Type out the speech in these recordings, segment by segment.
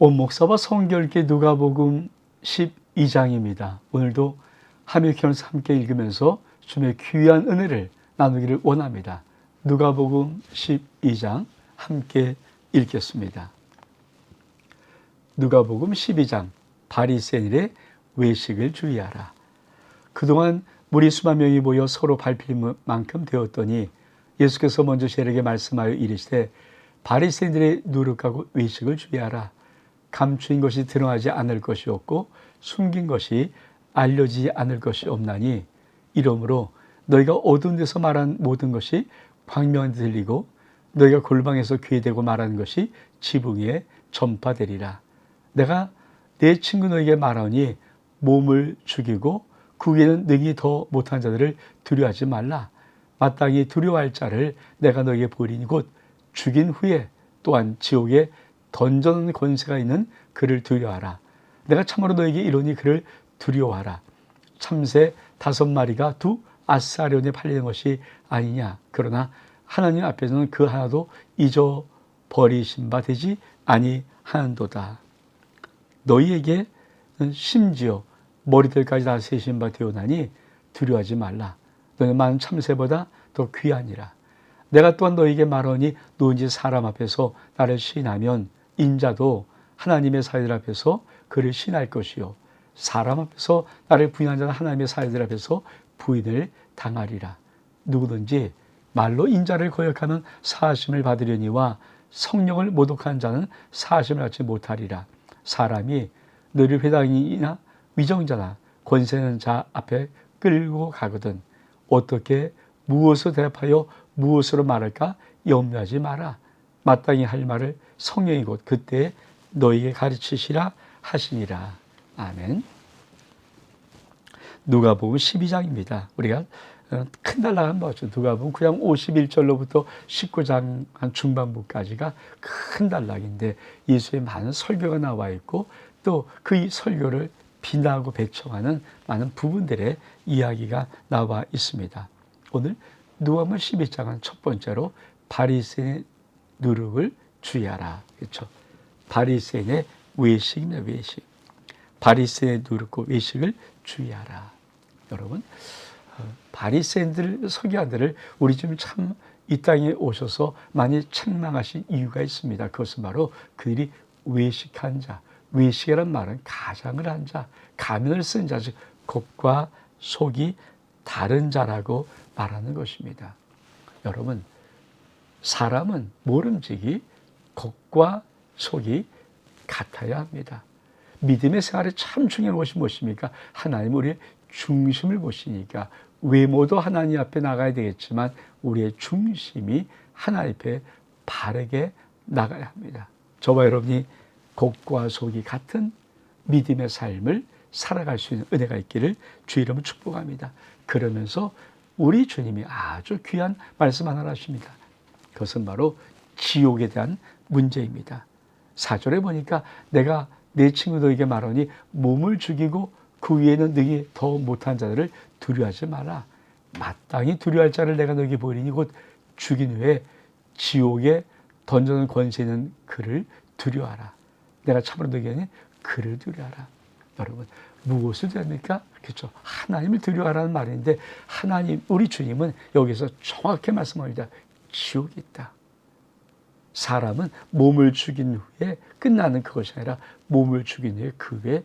원목사와 성결기 누가복음 12장입니다. 오늘도 함유키원에서 함께 읽으면서 주님의 귀한 은혜를 나누기를 원합니다. 누가복음 12장 함께 읽겠습니다. 누가복음 12장 바리새인의 외식을 주의하라. 그동안 무리 수만 명이 모여 서로 밟힐 만큼 되었더니 예수께서 먼저 저에게 말씀하여 이르시되 바리새인들의 누룩하고 외식을 주의하라. 감추인 것이 드러나지 않을 것이 없고 숨긴 것이 알려지지 않을 것이 없나니 이러므로 너희가 어두운 데서 말한 모든 것이 광명에 들리고 너희가 골방에서 귀에 대고 말하는 것이 지붕 위에 전파되리라. 내가 내 친구 너희에게 말하니 몸을 죽이고 그 위에는 능히 더 못한 자들을 두려워하지 말라. 마땅히 두려워할 자를 내가 너희에게 보이리니 곧 죽인 후에 또한 지옥에 던져놓는 권세가 있는 그를 두려워하라. 내가 참으로 너에게 이르노니 그를 두려워하라. 참새 5마리가 두 아스아리온에 팔리는 것이 아니냐. 그러나 하나님 앞에서는 그 하나도 잊어버리신 바 되지 아니하는도다. 너희에게 심지어 머리들까지 다 세신 바 되오나니 두려워하지 말라. 너희는 많은 참새보다 더 귀하니라. 내가 또한 너희에게 말하니 누구든지 사람 앞에서 나를 시인하면 인자도 하나님의 사회들 앞에서 그를 시인할 것이요 사람 앞에서 나를 부인한 자는 하나님의 사회들 앞에서 부인을 당하리라. 누구든지 말로 인자를 거역하면 사하심을 받으려니와 성령을 모독한 자는 사하심을 받지 못하리라. 사람이 너를 회당이나 위정자나 권세 있는 자 앞에 끌고 가거든 어떻게 무엇을 대답하여 무엇으로 말할까 염려하지 마라. 마땅히 할 말을 성령이 곧 그때 너희에게 가르치시라 하시니라. 아멘. 누가복음 12장입니다. 우리가 큰 단락 한번 보죠. 누가복음 그냥 51절로부터 19장 한 중반부까지가 큰 단락인데 예수의 많은 설교가 나와 있고 또 그 설교를 비난하고 배척하는 많은 부분들의 이야기가 나와 있습니다. 오늘 누가복음 12장은 첫 번째로 바리새인의 누룩을 주의하라. 그렇죠? 바리새인의 외식입니다. 외식. 바리새인의 누룩과 외식을 주의하라. 여러분, 바리새인들 서기관들을 우리 지금 참 이 땅에 오셔서 많이 책망하신 이유가 있습니다. 그것은 바로 그들이 외식한 자, 외식이란 말은 가장을 한 자, 가면을 쓴 자, 즉 겉과 속이 다른 자라고 말하는 것입니다. 여러분, 사람은 모름지기 겉과 속이 같아야 합니다. 믿음의 생활에 참 중요한 것이 무엇입니까? 하나님 우리의 중심을 보시니까 외모도 하나님 앞에 나가야 되겠지만 우리의 중심이 하나님 앞에 바르게 나가야 합니다. 저와 여러분이 겉과 속이 같은 믿음의 삶을 살아갈 수 있는 은혜가 있기를 주의 이름으로 축복합니다. 그러면서 우리 주님이 아주 귀한 말씀 하나를 하십니다. 그것은 바로 지옥에 대한 문제입니다. 4절에 보니까 내가 내 친구들에게 말하니 몸을 죽이고 그 위에는 능히 더 못한 자들을 두려워하지 마라. 마땅히 두려워할 자를 내가 너에게 보이리니 곧 죽인 후에 지옥에 던져놓은 권세 있는 그를 두려워하라. 내가 참으로 너에게 그를 두려워하라. 여러분, 무엇을 두려워합니까? 그렇죠. 하나님을 두려워하라는 말인데 하나님, 우리 주님은 여기서 정확히 말씀합니다. 지옥이 있다. 사람은 몸을 죽인 후에 끝나는 그것이 아니라 몸을 죽인 후에 그 후에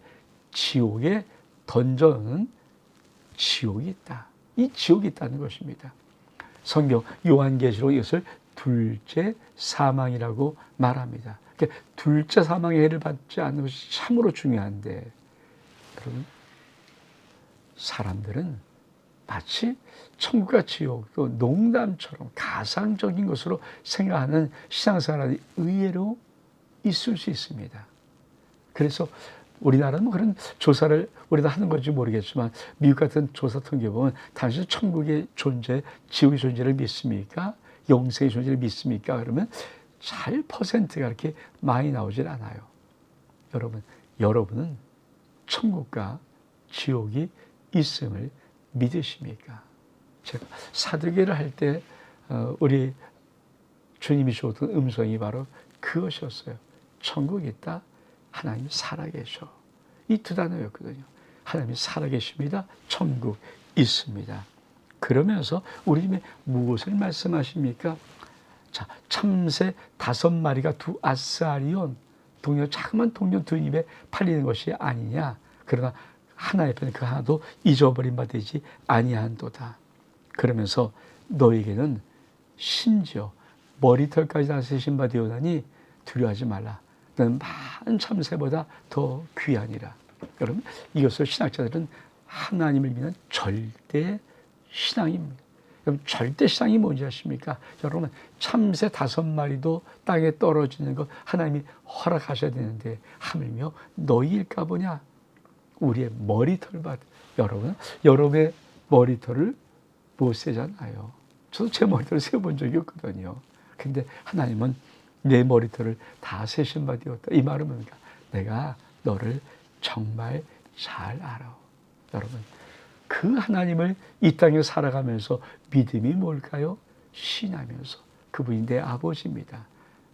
지옥에 던져놓는 지옥이 있다. 이 지옥이 있다는 것입니다. 성경 요한계시록 이것을 둘째 사망이라고 말합니다. 그러니까 둘째 사망의 해를 받지 않는 것이 참으로 중요한데 여러분, 사람들은 마치 천국과 지옥도 농담처럼 가상적인 것으로 생각하는 신앙생활이 의외로 있을 수 있습니다. 그래서 우리나라는 뭐 그런 조사를 우리도 하는 건지 모르겠지만 미국 같은 조사 통계 보면 당신 천국의 존재, 지옥의 존재를 믿습니까? 영생의 존재를 믿습니까? 그러면 잘 퍼센트가 그렇게 많이 나오질 않아요. 여러분은 천국과 지옥이 있음을 믿으십니까? 제가 사도계를 할 때 우리 주님이 주었던 음성이 바로 그것이었어요. 천국이 있다. 하나님이 살아계셔. 이 두 단어였거든요. 하나님이 살아계십니다. 천국 있습니다. 그러면서 우리 집에 무엇을 말씀하십니까? 자, 참새 5마리가 두 아스아리온, 동료, 자그만 동료 두 입에 팔리는 것이 아니냐. 그러나 하나의 편은 그 하나도 잊어버린 바 되지 아니한도다. 그러면서 너에게는 심지어 머리털까지 다 세신 바 되오나니 두려워하지 말라. 너는 많은 참새보다 더 귀하니라. 여러분, 이것을 신학자들은 하나님을 믿는 절대 신앙입니다. 그럼 절대 신앙이 뭔지 아십니까? 여러분, 참새 5마리도 땅에 떨어지는 것 하나님이 허락하셔야 되는데 하물며 너희일까 보냐? 우리의 머리털밭. 여러분의 머리털을 못 세잖아요. 저도 제 머리털을 세본 적이 없거든요. 근데 하나님은 내 머리털을 다 세신 바 되었다. 이 말은 뭡니까? 내가 너를 정말 잘 알아. 여러분, 그 하나님을 이 땅에 살아가면서 믿음이 뭘까요? 신하면서 그분이 내 아버지입니다.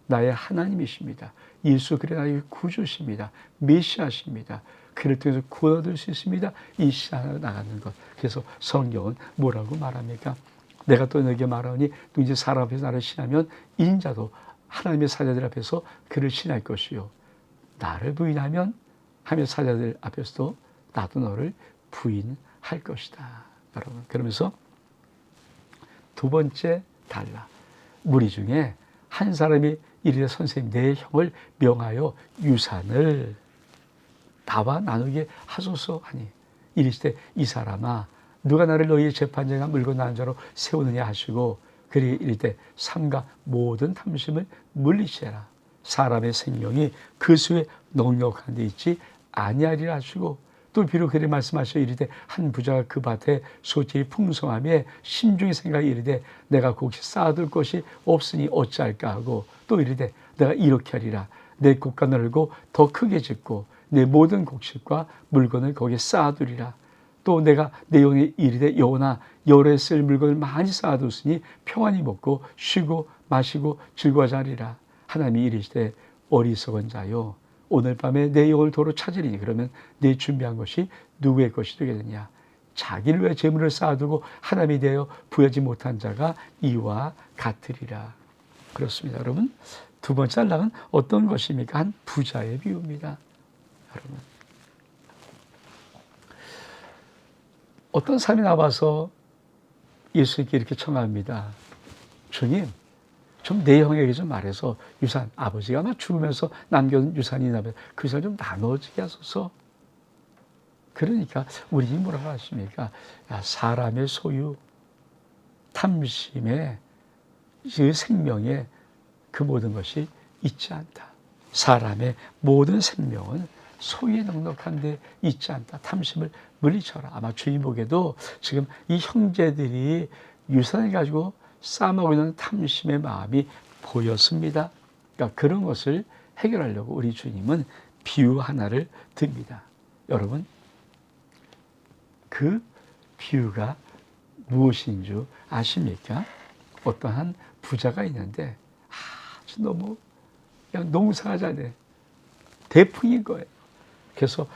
나의 하나님이십니다. 예수 그리스도 나의 구주십니다. 메시아십니다. 그를 통해서 구원 얻을 수 있습니다. 이 신앙을 나가는 것. 그래서 성경은 뭐라고 말합니까? 내가 또 너에게 말하니 누구든지 사람 앞에서 나를 신하면 인자도 하나님의 사자들 앞에서 그를 신할 것이요. 나를 부인하면 하나님의 사자들 앞에서도 나도 너를 부인할 것이다. 여러분, 그러면서 두 번째 달라. 무리 중에 한 사람이 이르되 선생님 내 형을 명하여 유산을 나와 나누게 하소서 하니 이르시되 이 사람아 누가 나를 너희의 재판장에 물고 나는 자로 세우느냐 하시고 그리 이르되 삼가 모든 탐심을 물리치라. 사람의 생명이 그 수에 넉넉한 데 있지 아니하리라 하시고 또 비록 그리 말씀하시어 이르되 한 부자가 그 밭에 소질이 풍성함에 심중히 생각이 이르되 내가 곡식 쌓아둘 것이 없으니 어찌할까 하고 또 이르되 내가 이렇게 하리라. 내 곡간 넓고 더 크게 짓고 내 모든 곡식과 물건을 거기에 쌓아두리라. 또 내가 내 영에 이르되 여호나 여러에 쓸 물건을 많이 쌓아뒀으니 평안히 먹고 쉬고 마시고 즐거워하자 하리라. 하나님이 이르시되 어리석은 자요 오늘 밤에 내 영을 도로 찾으리니 그러면 내 준비한 것이 누구의 것이 되겠느냐. 자기를 위해 재물을 쌓아두고 하나님이 되어 부여하지 못한 자가 이와 같으리라. 그렇습니다. 여러분, 두 번째 안락은 어떤 것입니까? 한 부자의 비유입니다. 여러분, 어떤 사람이 나와서 예수님께 이렇게 청합니다. 주님, 좀 내 형에게 좀 말해서 유산, 아버지가 아마 죽으면서 남겨둔 유산이 나면 그 유산을 좀 나눠주게 하소서. 그러니까 우리 집이 뭐라고 하십니까? 야, 사람의 소유, 탐심에, 그 생명에 그 모든 것이 있지 않다. 사람의 모든 생명은 소유에 넉넉한 데 있지 않다. 탐심을 물리쳐라. 아마 주인복에도 지금 이 형제들이 유산을 가지고 싸먹고 있는 탐심의 마음이 보였습니다. 그러니까 그런 것을 해결하려고 우리 주님은 비유 하나를 듭니다. 여러분, 그 비유가 무엇인 줄 아십니까? 어떠한 부자가 있는데 아주 너무 그냥 농사가 잘돼. 대풍인 거예요. 그래서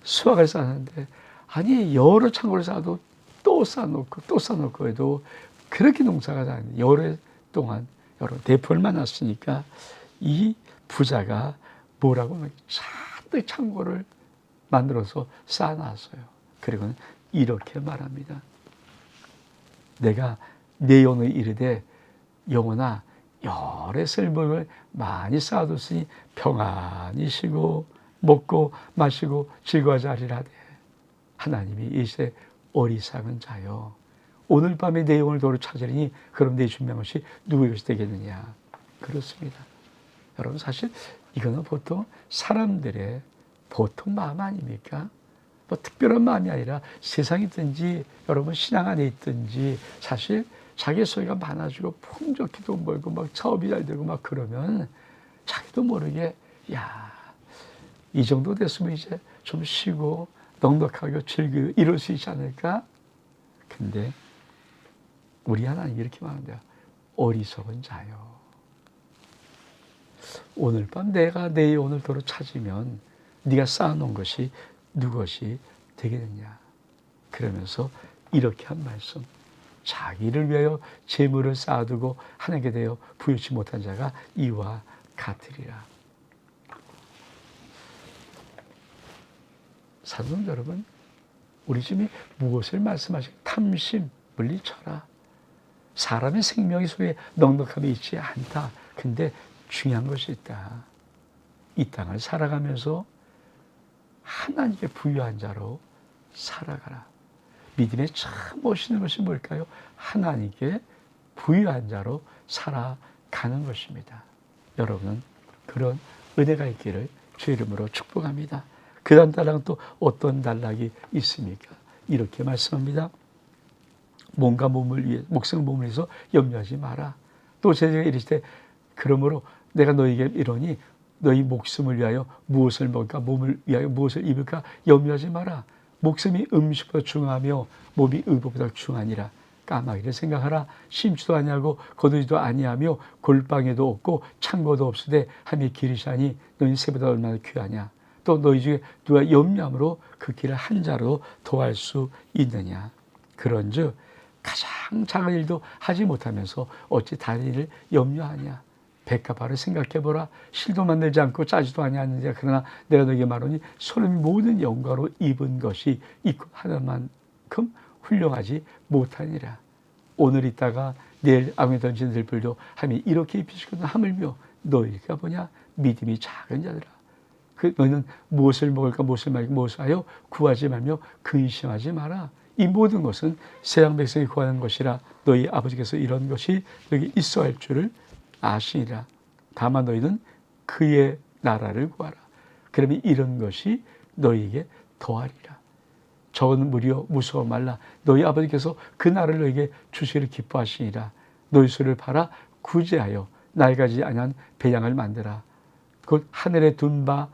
수확을 쌓는데 아니 여러 창고를 쌓아도 또 쌓아놓고 또 쌓아놓고 해도 그렇게 농사가 잘돼. 여러 동안 여러 대풍을 만났으니까 이 부자가 뭐라고 하면 잔뜩 창고를 만들어서 쌓아놨어요. 그리고는 이렇게 말합니다. 내가 내 영에 이르되 영혼아 여러 쓸모를 많이 쌓아뒀으니 평안히 쉬고 먹고 마시고 즐거워하자 하리라. 하나님이 이세 어리석은 자요 오늘 밤에 내 영을 도로 찾으리니 그럼 내 준비한 것이 누구의 것이 되겠느냐. 그렇습니다. 여러분, 사실 이거는 보통 사람들의 보통 마음 아닙니까? 뭐 특별한 마음이 아니라 세상이든지 여러분 신앙 안에 있든지 사실 자기 소유가 많아지고 풍족히 돈 벌고 막 사업이 잘 되고 막 그러면 자기도 모르게 야, 이 정도 됐으면 이제 좀 쉬고 넉넉하게 즐기고 이럴 수 있지 않을까? 근데 우리 하나님 이렇게 말합니다. 어리석은 자요. 오늘 밤 내가 내 영혼을 도로 찾으면 네가 쌓아놓은 것이 누것이 되겠느냐. 그러면서 이렇게 한 말씀. 자기를 위하여 재물을 쌓아두고 하나님께 대하여 부여치 못한 자가 이와 같으리라. 사도 여러분, 우리 주님이 무엇을 말씀하시고 탐심, 물리쳐라. 사람의 생명이 속에 넉넉함이 있지 않다. 근데 중요한 것이 있다. 이 땅을 살아가면서 하나님께 부유한 자로 살아가라. 믿음의 참 멋있는 것이 뭘까요? 하나님께 부유한 자로 살아가는 것입니다. 여러분은 그런 은혜가 있기를 주의 이름으로 축복합니다. 그 다음 단락은 또 어떤 단락이 있습니까? 이렇게 말씀합니다. 몸과 몸을 위해, 목숨과 몸을 위해서 염려하지 마라. 또 제자가 이르시되 그러므로 내가 너희에게 이러니 너희 목숨을 위하여 무엇을 먹을까, 몸을 위하여 무엇을 입을까 염려하지 마라. 목숨이 음식보다 중하며 몸이 의복보다 중하니라. 까마귀를 생각하라. 심지도 아니하고 거두지도 아니하며 골방에도 없고 창고도 없으되 하며 기르시하니 너희 새보다 얼마나 귀하냐. 또 너희 중에 누가 염려함으로 그 길을 한 자로 더할 수 있느냐. 그런즉 가장 작은 일도 하지 못하면서 어찌 다른 일을 염려하냐. 백합화를 생각해보라. 실도 만들지 않고 짜지도 아니하느냐. 그러나 내가 너에게 말하니 소름이 모든 영광으로 입은 것이 있고 하나만큼 훌륭하지 못하니라. 오늘 있다가 내일 아궁에 던지는 들불도 함이 이렇게 입히시거든. 하물며 너희가 뭐냐. 믿음이 작은 자들아. 너희는 무엇을 먹을까 무엇을 마실까 무엇을 하여 구하지 말며 근심하지 마라. 이 모든 것은 세상 백성이 구하는 것이라 너희 아버지께서 이런 것이 너희 있어 할 줄을 아시니라. 다만 너희는 그의 나라를 구하라. 그러면 이런 것이 너희에게 더하리라. 적은 무리여 무서워 말라. 너희 아버지께서 그 나라를 너희에게 주시기를 기뻐하시니라. 너희 수를 팔아 구제하여 낡아지지 아니한 배양을 만들라. 곧 하늘에 둔 바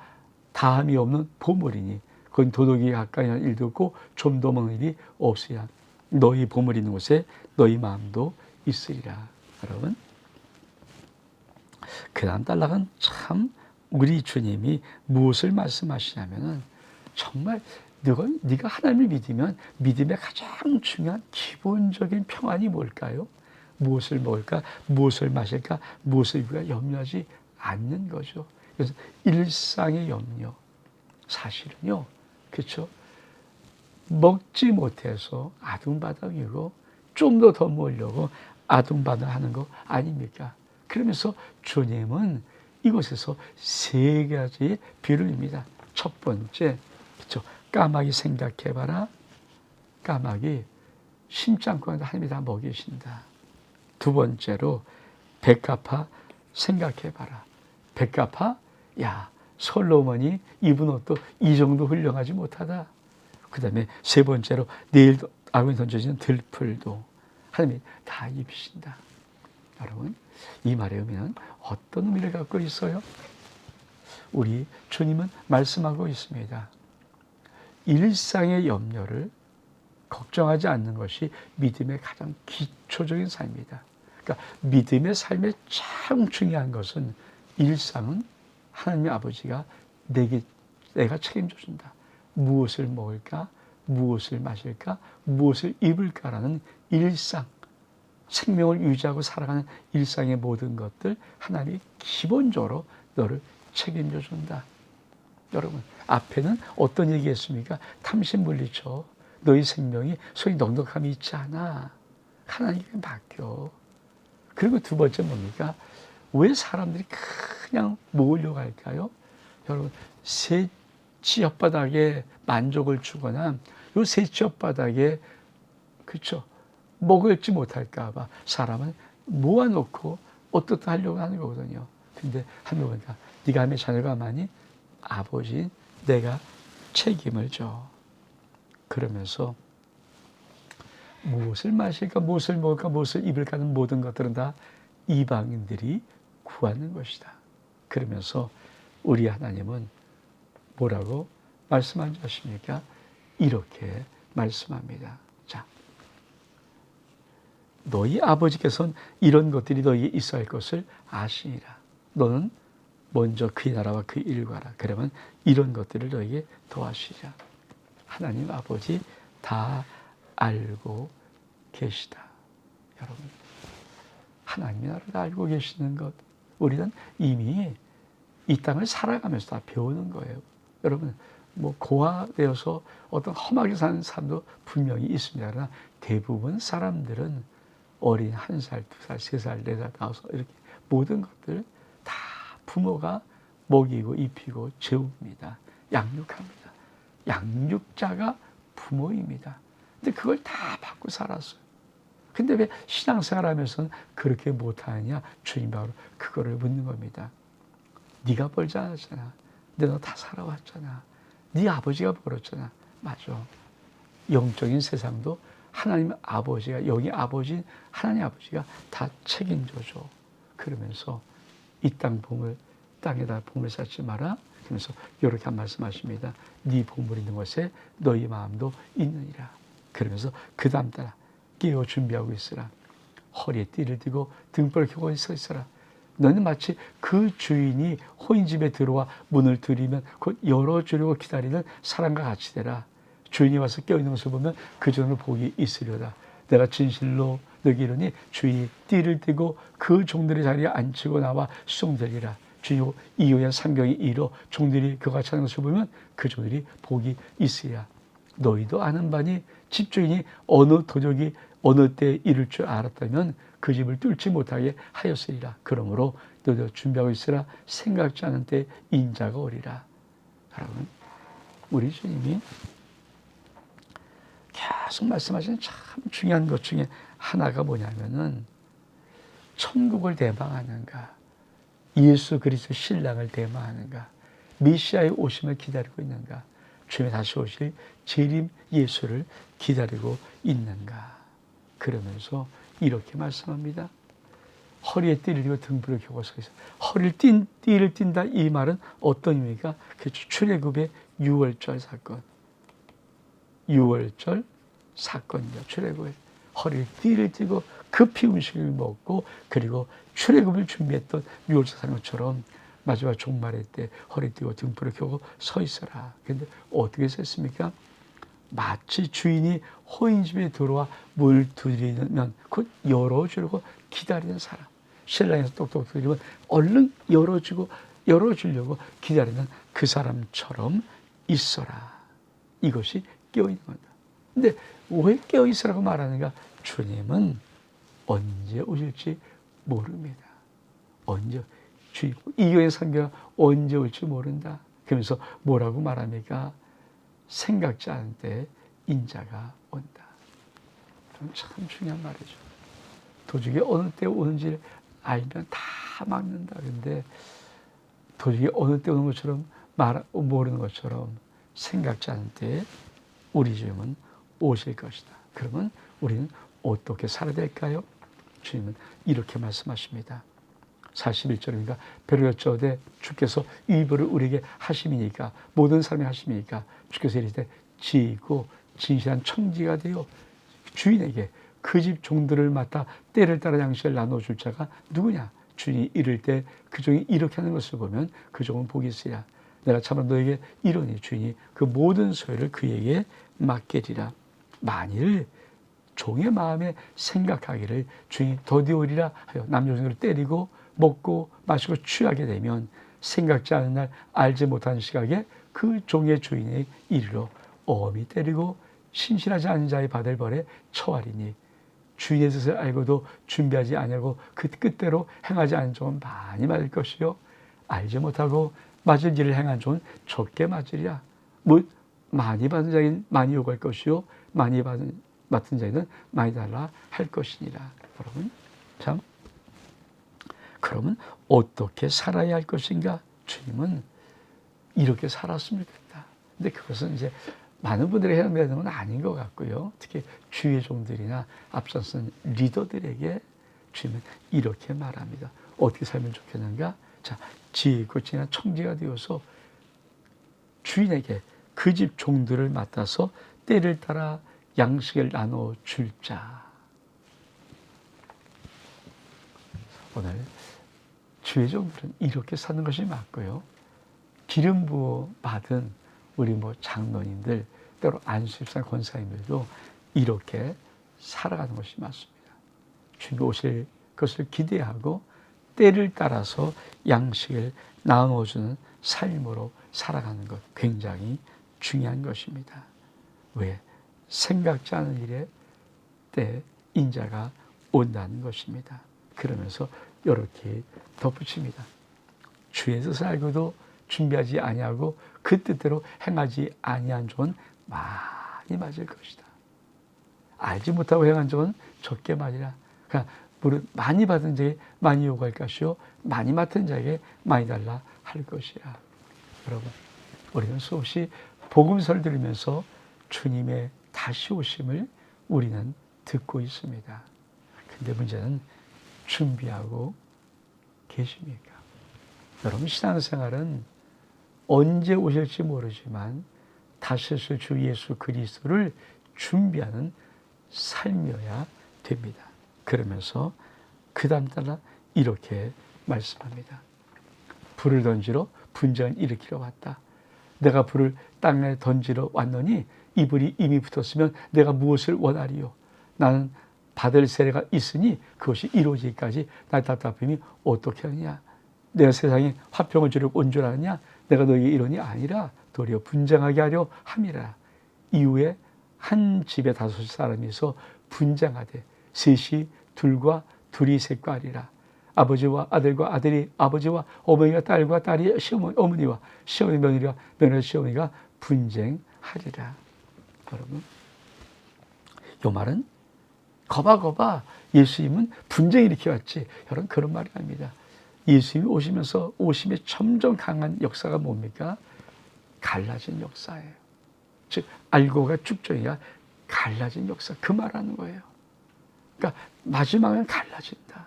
다함이 없는 보물이니 그건 도둑이 가까이 한 일도 없고 좀도 먹는 일이 없으리라. 너희 보물이 있는 곳에 너희 마음도 있으리라. 여러분, 그 다음 단락은 참 우리 주님이 무엇을 말씀하시냐면은 정말 네가 하나님을 믿으면 믿음의 가장 중요한 기본적인 평안이 뭘까요? 무엇을 먹을까? 무엇을 마실까? 무엇을 입을까? 염려하지 않는 거죠. 그래서 일상의 염려. 사실은요. 그렇죠? 먹지 못해서 아둥바둥이고 좀 더 먹으려고 아둥바둥하는 거 아닙니까? 그러면서 주님은 이곳에서 세 가지의 비유를 줍니다. 첫 번째, 그렇죠? 까마귀 생각해봐라. 까마귀 심지 않고 하나님이 다 먹이신다. 두 번째로 백합화 생각해봐라. 백합화, 야 솔로몬이 입은 옷도 이 정도 훌륭하지 못하다. 그 다음에 세 번째로 내일 아궁에 던져지는 들풀도 하나님이 다 입히신다. 여러분, 이 말의 의미는 어떤 의미를 갖고 있어요? 우리 주님은 말씀하고 있습니다. 일상의 염려를 걱정하지 않는 것이 믿음의 가장 기초적인 삶이다. 그러니까 믿음의 삶에 참 중요한 것은 일상은 하나님의 아버지가 내가 책임져 준다. 무엇을 먹을까? 무엇을 마실까? 무엇을 입을까라는 일상. 생명을 유지하고 살아가는 일상의 모든 것들 하나님이 기본적으로 너를 책임져 준다. 여러분, 앞에는 어떤 얘기했습니까? 탐심 물리쳐. 너희 생명이 소위 넉넉함이 있지 않아. 하나님께 맡겨. 그리고 두 번째 뭡니까? 왜 사람들이 그냥 모으려고 할까요? 여러분, 새 지역바닥에 만족을 주거나 요 새 지역바닥에 그렇죠? 먹을지 못할까 봐 사람은 모아놓고 어떻게 하려고 하는 거거든요. 근데 하면 보니까 네가 하면 자녀가 많이 아버지인 내가 책임을 져. 그러면서 무엇을 마실까, 무엇을 먹을까, 무엇을 입을까 하는 모든 것들은 다 이방인들이 구하는 것이다. 그러면서 우리 하나님은 뭐라고 말씀하지 않습니까? 이렇게 말씀합니다. 자, 너희 아버지께서는 이런 것들이 너희에게 있어야 할 것을 아시니라. 너는 먼저 그의 나라와 그 일과라. 그러면 이런 것들을 너에게 도와주시자. 하나님 아버지 다 알고 계시다. 여러분, 하나님의 나라를 다 알고 계시는 것, 우리는 이미 이 땅을 살아가면서 다 배우는 거예요. 여러분, 뭐 고아되어서 어떤 험하게 사는 사람도 분명히 있습니다. 그러나 대부분 사람들은 어린 1살, 2살, 3살, 4살, 5살 이렇게 모든 것들 다 부모가 먹이고 입히고 재웁니다. 양육합니다. 양육자가 부모입니다. 근데 그걸 다 받고 살았어요. 근데 왜 신앙생활하면서는 그렇게 못하느냐? 주님 바로 그거를 묻는 겁니다. 네가 벌지 않았잖아. 근데 너 다 살아왔잖아. 네 아버지가 벌었잖아. 맞아. 영적인 세상도 하나님 아버지가, 여기 아버지인 하나님 아버지가 다 책임져줘. 그러면서 이 땅에다 보물 쌓지 마라. 그러면서 이렇게 한 말씀하십니다. 네 보물 있는 곳에 너희 마음도 있느니라. 그러면서 그 다음 따라 깨어 준비하고 있으라. 허리에 띠를 띠고 등불을 켜고 서 있으라. 너는 마치 그 주인이 호인집에 들어와 문을 들이면 곧 열어주려고 기다리는 사람과 같이 되라. 주인이 와서 깨어있는 것을 보면 그 종을 복이 있으려다. 내가 진실로 너에게 이르니 주인이 띠를 띠고 그 종들의 자리에 앉히고 나와 수종되리라. 주인이 이후에 상경이 이뤄 종들이 그와 같이 하는 것을 보면 그 종들이 복이 있으리라. 너희도 아는 바니 집주인이 어느 도적이 어느 때에 이를 줄 알았다면 그 집을 뚫지 못하게 하였으리라. 그러므로 너희도 준비하고 있으라. 생각지 않은 때에 인자가 오리라. 여러분, 우리 주님이 계속 말씀하시는 참 중요한 것 중에 하나가 뭐냐면은 천국을 대망하는가, 예수 그리스도 신랑을 대망하는가, 메시아의 오심을 기다리고 있는가, 주님이 다시 오실 재림 예수를 기다리고 있는가. 그러면서 이렇게 말씀합니다. 허리에 띠를 띠고 등불을 켜고 서 있어. 허리를 띠를 띈다, 이 말은 어떤 의미가? 그 출애굽의 6월절 사건. 6월절 사건이죠. 출애굽에 허리를 띠를 띠고 급히 음식을 먹고 그리고 출애굽을 준비했던 6월절 사건처럼 마지막 종말의 때 허리 띠고 등불을 켜고 서 있어라. 그런데 어떻게 썼습니까? 마치 주인이 호인집에 들어와 물 두드리면 곧 열어주려고 기다리는 사람. 신랑에서 똑똑 두드리면 얼른 열어주려고 기다리는 그 사람처럼 있어라. 이것이 깨어있는 겁니다. 근데 왜 깨어있으라고 말하는가? 주님은 언제 오실지 모릅니다. 언제, 이교의 선교가 언제 올지 모른다. 그러면서 뭐라고 말합니까? 생각지 않은 때에 인자가 온다. 참 중요한 말이죠. 도중에 어느 때 오는지 알면 다 막는다. 근데 도중에 어느 때 오는 것처럼 모르는 것처럼 생각지 않은 때에 우리 주님은 오실 것이다. 그러면 우리는 어떻게 살아야 될까요? 주님은 이렇게 말씀하십니다. 41절입니다. 배로 여쭤되 주께서 이별을 우리에게 하심이니까, 모든 사람이 하심이니까 주께서 이르시되 지혜있고 진실한 청지가 되어 주인에게 그 집 종들을 맡아 때를 따라 양식을 나눠줄 자가 누구냐? 주인이 이를 때 그 종이 이렇게 하는 것을 보면 그 종은 복이 있으리라. 내가 참으로 너에게 이르니 주인이 그 모든 소유를 그에게 맡기리라. 만일 종의 마음에 생각하기를 주인이 더디오리라 하여 남녀노소를 때리고 먹고 마시고 취하게 되면 생각지 않은 날 알지 못하는 시각에 그 종의 주인이 이르러 엄히 때리고 신실하지 않은 자의 받을 벌에 처하리니 주인의 뜻을 알고도 준비하지 아니하고 그 뜻대로 행하지 않은 종은 많이 맞을 것이요 알지 못하고 맞을 일을 행한 종은 적게 맞으리라. 많이 받은 자에는 많이 요구할 것이요 많이 맡은 자에는 많이 달라 할 것이니라. 여러분, 참, 그러면 어떻게 살아야 할 것인가? 주님은 이렇게 살았으면 좋겠다. 근데 그것은 이제 많은 분들이 해당되는 건 아닌 것 같고요. 특히 주의 종들이나 앞서선 리더들에게 주님은 이렇게 말합니다. 어떻게 살면 좋겠는가? 자, 지혜있고 진한 청지가 되어서 주인에게 그 집 종들을 맡아서 때를 따라 양식을 나눠줄 자. 오늘 주의 종들은 이렇게 사는 것이 맞고요. 기름 부어 받은 우리 장로님들, 때로 안수집사 권사님들도 이렇게 살아가는 것이 맞습니다. 주님 오실 것을 기대하고 때를 따라서 양식을 나눠주는 삶으로 살아가는 것, 굉장히 중요한 것입니다. 왜? 생각지 않은 일에 때 인자가 온다는 것입니다. 그러면서 이렇게 덧붙입니다. 주의 뜻을 알고도 준비하지 아니하고 그 뜻대로 행하지 아니한 종은 많이 맞을 것이다. 알지 못하고 행한 종은 적게 맞으라. 그러니까 물은 많이 받은 자에게 많이 요구할 것이요 많이 맡은 자에게 많이 달라 할 것이야. 여러분, 우리는 수없이 복음서를 들으면서 주님의 다시 오심을 우리는 듣고 있습니다. 근데 문제는 준비하고 계십니까? 여러분, 신앙생활은 언제 오실지 모르지만 다시 오실 주 예수 그리스도를 준비하는 삶이어야 됩니다. 그러면서 그 다음 따라 이렇게 말씀합니다. 불을 던지러 분쟁을 일으키러 왔다. 내가 불을 땅에 던지러 왔노니 이 불이 이미 붙었으면 내가 무엇을 원하리요? 나는 받을 세례가 있으니 그것이 이루어지기까지 나의 답답함이 어떻게 하느냐? 내가 세상에 화평을 주려고 온 줄 아느냐? 내가 너희에게 이러니 아니라 도리어 분쟁하게 하려 함이라. 이후에 한 집에 5사람이 있어 분쟁하되 셋이 둘과 둘이 셋과 하리라. 아버지와 아들과 아들이 아버지와 어머니가 딸과 딸이 어머니와 시어머니 며느리와 며느리 시어머니가 분쟁하리라. 여러분, 이 말은 거봐 예수님은 분쟁 일으켜 왔지. 여러분, 그런 말이 아닙니다. 예수님이 오시면서 오심에 점점 강한 역사가 뭡니까? 갈라진 역사예요. 즉 알고가 쭉정이가 갈라진 역사, 그 말하는 거예요. 그러니까 마지막은 갈라진다.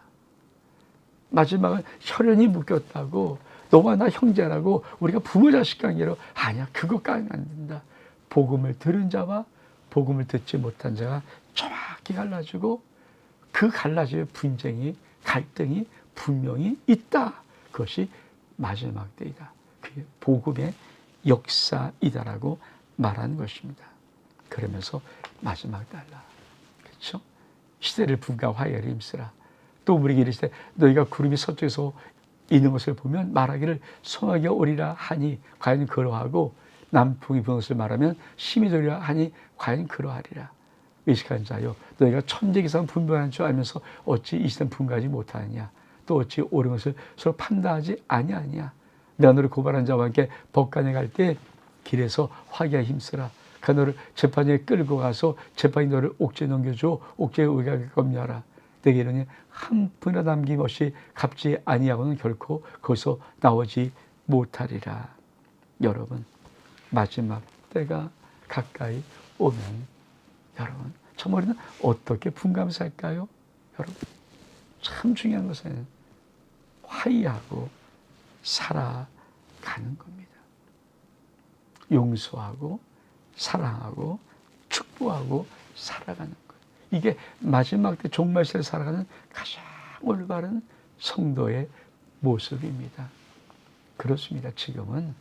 마지막은 혈연이 묶였다고, 너와 나 형제라고, 우리가 부모 자식 관계로, 아니야, 그것까지는 안 된다. 복음을 들은 자와 복음을 듣지 못한 자가 정확히 갈라지고, 그 갈라짐의 분쟁이, 갈등이 분명히 있다. 그것이 마지막 때이다. 그게 복음의 역사이다라고 말하는 것입니다. 그러면서 마지막 달라. 그렇죠? 시대를 분과 화해를 힘쓰라. 또 우리에게 이르시되 너희가 구름이 서쪽에서 있는 것을 보면 말하기를 소나기 오리라 하니 과연 그러하고 남풍이 부는 것을 말하면 심히 되리라 하니 과연 그러하리라. 의식한 자여, 너희가 천재기상 분별하는 줄 알면서 어찌 이 시대는 분가하지 못하느냐? 또 어찌 옳은 것을 서로 판단하지 아니하느냐? 내가 너를 고발한 자와 함께 법관에 갈 때 길에서 화기에 힘쓰라. 그 너를 재판에 끌고 가서 재판이 너를 옥죄에 넘겨줘. 옥죄에 의하게 검려하라. 내게 이르니 한 푼이나 남김없이 갚지 아니하고는 결코 거기서 나오지 못하리라. 여러분, 마지막 때가 가까이 오면 여러분, 저 우리는 어떻게 분감 살까요? 여러분, 참 중요한 것은 화해하고 살아가는 겁니다. 용서하고 사랑하고 축복하고 살아가는 것. 이게 마지막 때 종말 시대에 살아가는 가장 올바른 성도의 모습입니다. 그렇습니다. 지금은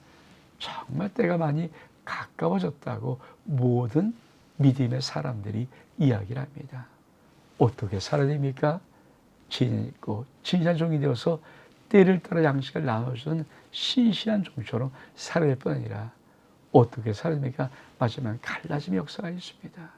정말 때가 많이 가까워졌다고 모든 믿음의 사람들이 이야기를 합니다. 어떻게 살아야 됩니까? 지혜 있고 진실한 종이 되어서 때를 따라 양식을 나눠주는 신실한 종처럼 살아야 할 뿐 아니라 어떻게 살아야 됩니까? 마지막 갈라짐의 역사가 있습니다.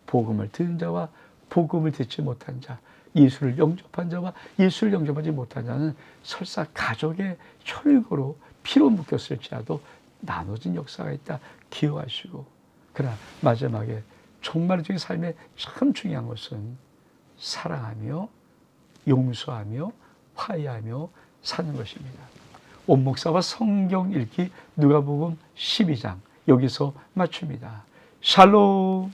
복음을 듣는 자와 복음을 듣지 못한 자, 예수를 영접한 자와 예수를 영접하지 못한 자는 설사 가족의 혈육으로 피로 묶였을지라도 나눠진 역사가 있다 기억하시고, 그러나 마지막에 종말적인 삶의 참 중요한 것은 사랑하며 용서하며 화해하며 사는 것입니다. 온 목사와 성경 읽기 누가복음 12장 여기서 마칩니다. 샬롬.